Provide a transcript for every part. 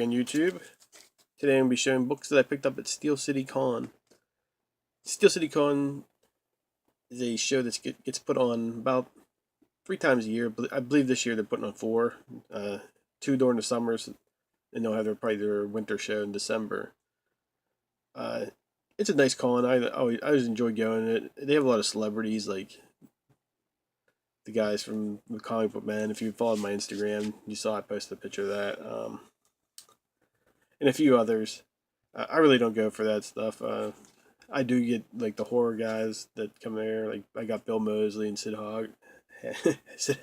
On YouTube. Today I'm going to be showing books that I picked up at Steel City Con. Steel City Con is a show that gets put on about 3 times a year. I believe this year they're putting on 4. 2 during the summers, and they'll have their winter show in December. It's a nice con. I always enjoy going to it. They have a lot of celebrities, like the guys from the Comic Book Man. If you followed my Instagram, you saw I posted a picture of that. And a few others. I really don't go for that stuff. I do get like the horror guys that come there. Like I got Bill Moseley and Sid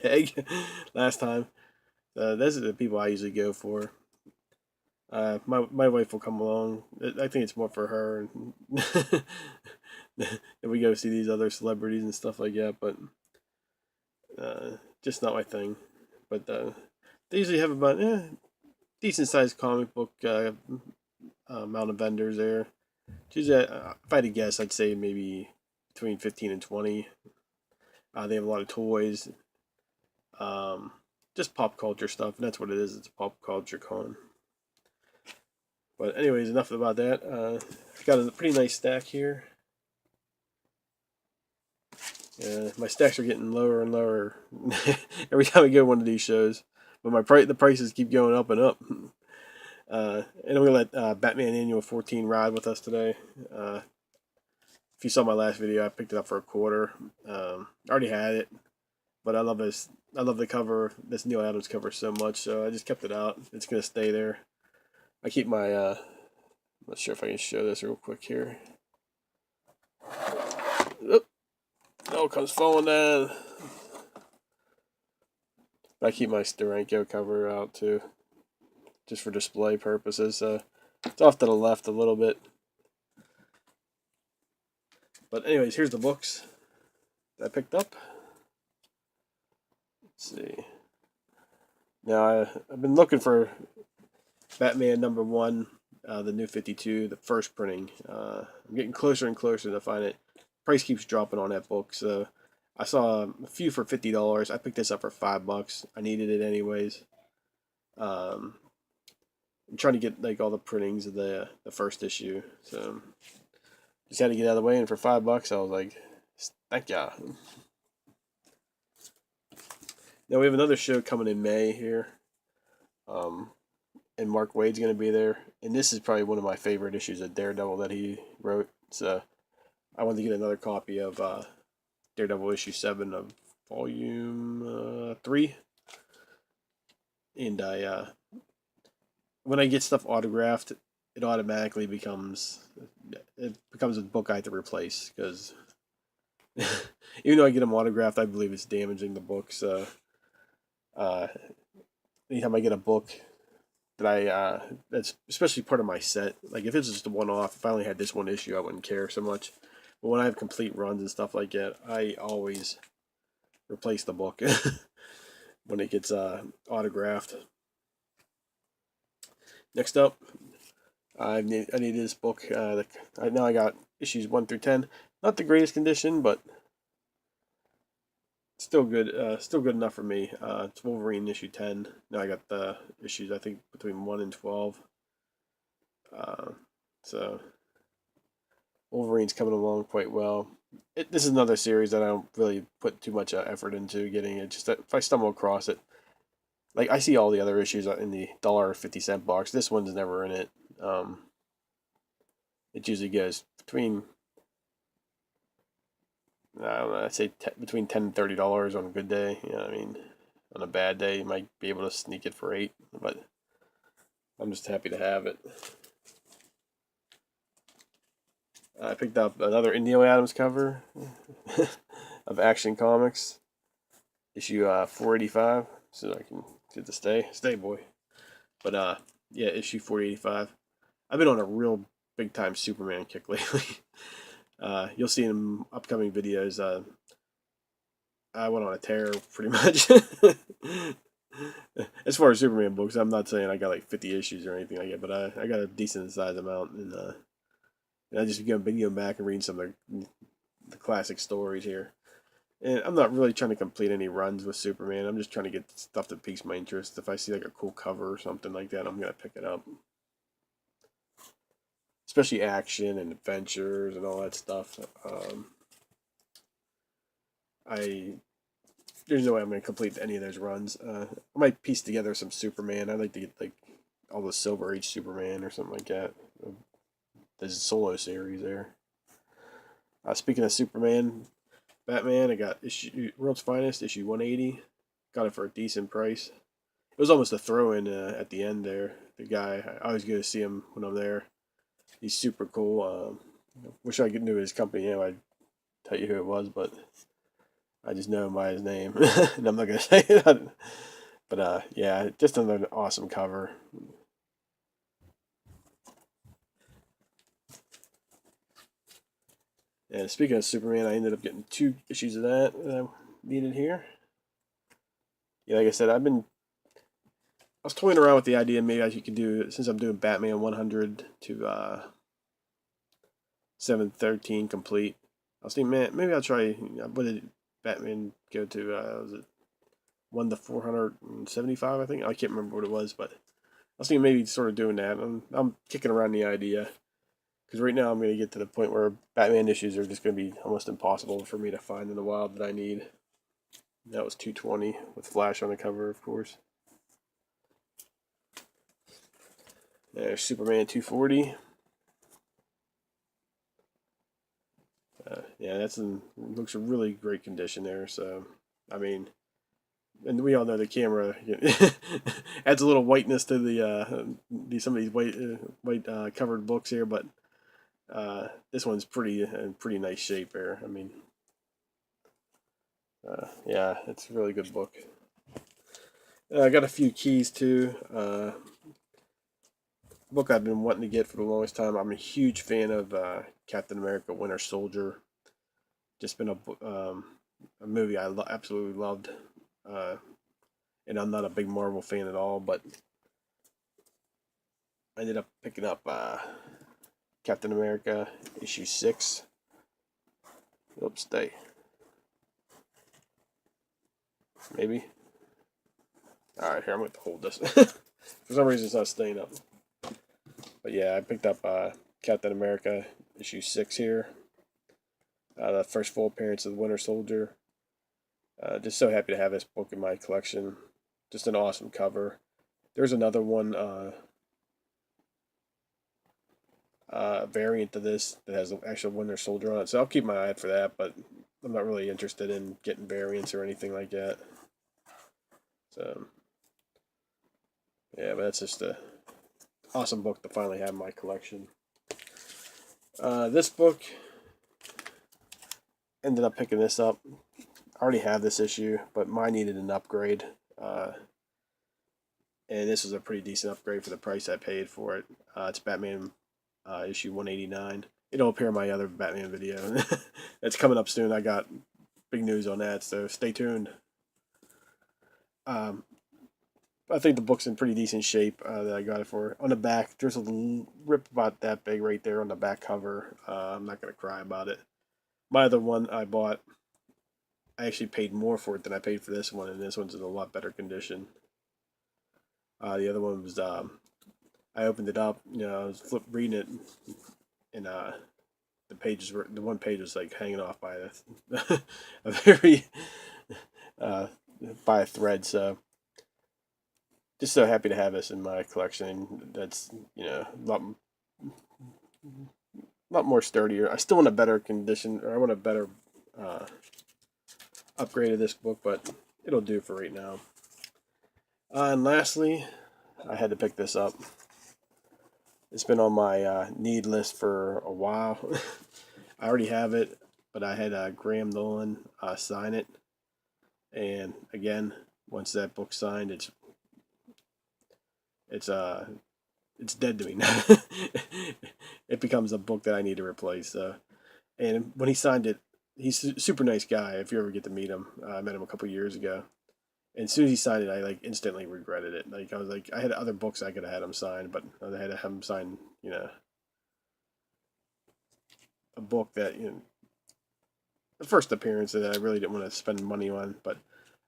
Haig last time. Those are the people I usually go for. My wife will come along. I think it's more for her, and we go see these other celebrities and stuff like that. But just not my thing. But they usually have about decent sized comic book amount of vendors there. Usually, if I had to guess, I'd say maybe between 15 and 20. They have a lot of toys, just pop culture stuff, and that's what it is. It's a pop culture con. But anyways, enough about that. I've got a pretty nice stack here. My stacks are getting lower and lower every time I go to one of these shows, but the prices keep going up and up. And I'm gonna let Batman Annual 14 ride with us today. If you saw my last video, I picked it up for $1. I already had it, but I love this. I love the cover, this Neal Adams cover so much, so I just kept it out. It's gonna stay there. I keep my. I'm not sure if I can show this real quick here. Oop. No, it comes falling down. I keep my Steranko cover out too, just for display purposes. It's off to the left a little bit. But anyways, here's the books that I picked up. Let's see. Now, I've been looking for Batman #1, the New 52, the first printing. I'm getting closer and closer to find it. Price keeps dropping on that book, so I saw a few for $50. I picked this up for $5. I needed it anyways. I'm trying to get like all the printings of the first issue, so just had to get out of the way. And for $5, I was like, thank ya. Now we have another show coming in May here, and Mark Waid's going to be there. And this is probably one of my favorite issues of Daredevil that he wrote. So I wanted to get another copy of Daredevil issue 7 of volume 3. And when I get stuff autographed, it automatically becomes a book I have to replace, because even though I get them autographed, I believe it's damaging the book. So anytime I get a book that that's especially part of my set, like if it's just a one-off, if I only had this one issue, I wouldn't care so much. But when I have complete runs and stuff like that, I always replace the book when it gets autographed. Next up, I need this book. Now I got issues 1 through 10. Not the greatest condition, but still good. Still good enough for me. It's Wolverine issue 10. Now I got the issues, I think, between 1 and 12. So Wolverine's coming along quite well. This is another series that I don't really put too much effort into getting it. Just if I stumble across it, like I see all the other issues in the $1.50 box. This one's never in it. It usually goes between, I don't know, I'd say between $10 and $30 on a good day. You know what I mean? On a bad day, you might be able to sneak it for $8, but I'm just happy to have it. I picked up another Neal Adams cover of Action Comics, issue 485, so I can get the stay boy. But yeah, issue 485. I've been on a real big time Superman kick lately. You'll see in upcoming videos. I went on a tear pretty much. As far as Superman books, I'm not saying I got like 50 issues or anything like that, but I got a decent sized amount, and I just began back and reading some of the classic stories here. And I'm not really trying to complete any runs with Superman. I'm just trying to get stuff that piques my interest. If I see like a cool cover or something like that, I'm gonna pick it up. Especially action and adventures and all that stuff. I There's no way I'm gonna complete any of those runs. I might piece together some Superman. I'd like to get like all the Silver Age Superman or something like that. There's a solo series there. Speaking of Superman, Batman, I got World's Finest issue 180. Got it for a decent price. It was almost a throw-in at the end there. The guy, I always go to see him when I'm there. He's super cool. Wish I could know his company name. I'd tell you who it was, but I just know him by his name, and I'm not gonna say it. But yeah, just another awesome cover. And speaking of Superman, I ended up getting 2 issues of that I needed here. Yeah, like I said, I was toying around with the idea maybe I could do, since I'm doing Batman 100 to 713 complete. I was thinking, man, maybe I'll try. What did Batman go to? Was it 1 to 475? I think I can't remember what it was, but I was thinking maybe sort of doing that. I'm kicking around the idea because right now I'm going to get to the point where Batman issues are just going to be almost impossible for me to find in the wild that I need. That was 220 with Flash on the cover, of course. There's Superman 240. Yeah, looks in really great condition there. So, I mean, and we all know the camera adds a little whiteness to some of these white covered books here, but this one's pretty in pretty nice shape here. I mean, yeah, it's a really good book. I got a few keys too. Book I've been wanting to get for the longest time. I'm a huge fan of Captain America: Winter Soldier. Just been a movie I absolutely loved. And I'm not a big Marvel fan at all, but I ended up picking up Captain America issue 6. Oops, stay. Maybe. Alright, here, I'm going to hold this. For some reason, it's not staying up. But yeah, I picked up Captain America issue 6 here. The first full appearance of the Winter Soldier. Just so happy to have this book in my collection. Just an awesome cover. There's another one, variant of this that has an actual Winter Soldier on it, so I'll keep my eye out for that, but I'm not really interested in getting variants or anything like that. So, yeah, but that's just a awesome book to finally have in my collection. This book, ended up picking this up. I already have this issue, but mine needed an upgrade. And this was a pretty decent upgrade for the price I paid for it. It's Batman issue 189. It'll appear in my other Batman video. It's coming up soon. I got big news on that, so stay tuned. I think the book's in pretty decent shape that I got it for. On the back, there's a rip about that big right there on the back cover. I'm not going to cry about it. My other one I bought, I actually paid more for it than I paid for this one, and this one's in a lot better condition. The other one was, I opened it up, I was reading it, and the one page was like hanging off by a very, by a thread, so just so happy to have this in my collection. That's, a lot more sturdier. I still want a better condition, or I want a better upgrade of this book, but it'll do for right now. And lastly, I had to pick this up. It's been on my need list for a while. I already have it, but I had Graham Nolan sign it. And again, once that book's signed, it's dead to me now. It becomes a book that I need to replace. And when he signed it, he's a super nice guy. If you ever get to meet him, I met him a couple years ago. And as soon as he signed it, I like instantly regretted it. Like I was like, I had other books I could have had him sign, but I had to have him sign, a book that first appearance that I really didn't want to spend money on, but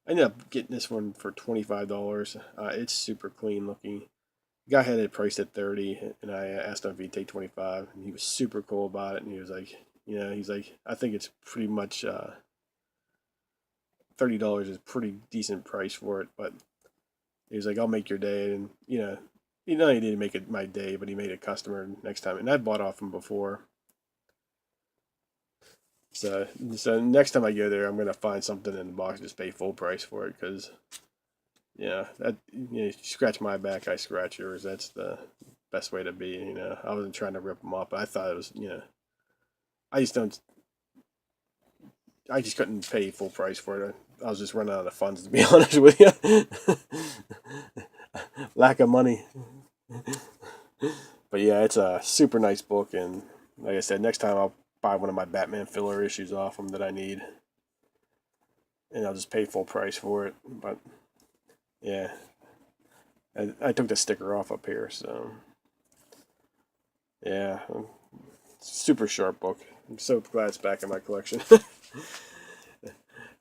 I ended up getting this one for $25. It's super clean looking. The guy had it priced at 30, and I asked him if he'd take 25, and he was super cool about it. And he was like, he's like, I think it's pretty much $30 is pretty decent price for it. But he was like, I'll make your day, and he didn't make it my day, but he made a customer next time, and I bought off him before. So next time I go there, I'm gonna find something in the box, just pay full price for it, because you scratch my back, I scratch yours. That's the best way to be. I wasn't trying to rip them off, but I thought it was, I just don't, I just couldn't pay full price for it. I was just running out of funds, to be honest with you. Lack of money. But yeah, it's a super nice book, and like I said, next time I'll buy one of my Batman filler issues off them that I need, and I'll just pay full price for it. But yeah, I took the sticker off up here, so yeah, super sharp book. I'm so glad it's back in my collection.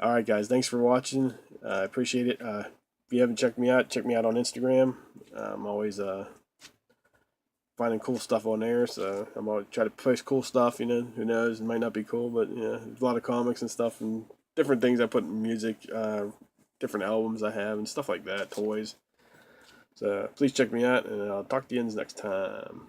All right, guys, thanks for watching. I appreciate it. If you haven't checked me out, check me out on Instagram. I'm always finding cool stuff on there, so I'm always try to post cool stuff. Who knows? It might not be cool, but there's a lot of comics and stuff and different things I put in music, different albums I have and stuff like that, toys. So please check me out, and I'll talk to you next time.